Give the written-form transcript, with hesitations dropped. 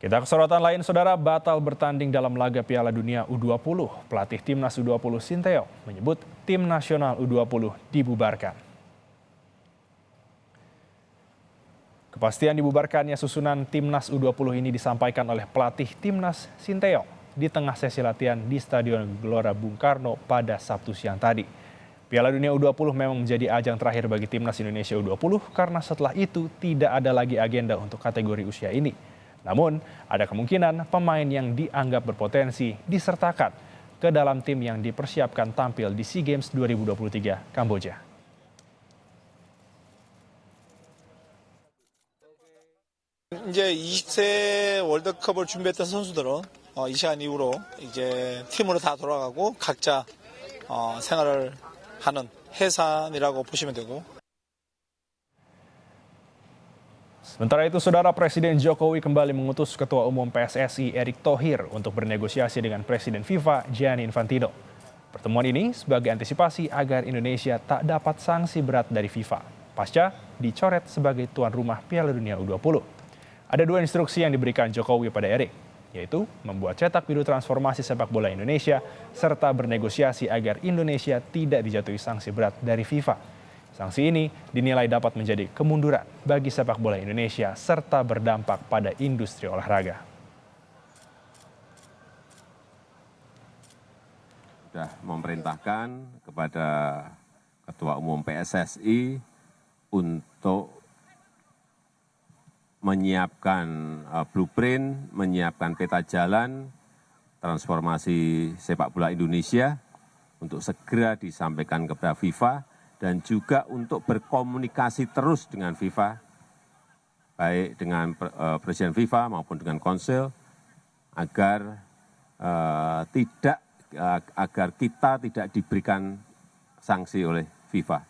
Kita ke sorotan lain, saudara, batal bertanding dalam laga Piala Dunia U20. Pelatih Timnas U20 Sinteyong menyebut tim nasional U20 dibubarkan. Kepastian dibubarkannya susunan Timnas U20 ini disampaikan oleh pelatih Timnas Sinteyong di tengah sesi latihan di Stadion Gelora Bung Karno pada Sabtu siang tadi. Piala Dunia U20 memang menjadi ajang terakhir bagi Timnas Indonesia U20 karena setelah itu tidak ada lagi agenda untuk kategori usia ini. Namun, ada kemungkinan pemain yang dianggap berpotensi disertakan ke dalam tim yang dipersiapkan tampil di SEA Games 2023 Kamboja. 이제 20세 월드컵을 준비했던 선수들은 이 시간 이후로 이제 팀으로 다 돌아가고 각자 생활을 하는 해산이라고 보시면 되고. Sementara itu, saudara, Presiden Jokowi kembali mengutus Ketua Umum PSSI Erick Thohir untuk bernegosiasi dengan Presiden FIFA Gianni Infantino. Pertemuan ini sebagai antisipasi agar Indonesia tak dapat sanksi berat dari FIFA pasca dicoret sebagai tuan rumah Piala Dunia U20. Ada dua instruksi yang diberikan Jokowi pada Erick, yaitu membuat cetak biru transformasi sepak bola Indonesia serta bernegosiasi agar Indonesia tidak dijatuhi sanksi berat dari FIFA. Sanksi ini dinilai dapat menjadi kemunduran bagi sepak bola Indonesia serta berdampak pada industri olahraga. Sudah memerintahkan kepada Ketua Umum PSSI untuk menyiapkan blueprint, menyiapkan peta jalan transformasi sepak bola Indonesia untuk segera disampaikan kepada FIFA dan juga untuk berkomunikasi terus dengan FIFA, baik dengan Presiden FIFA maupun dengan Konsil, agar kita tidak diberikan sanksi oleh FIFA.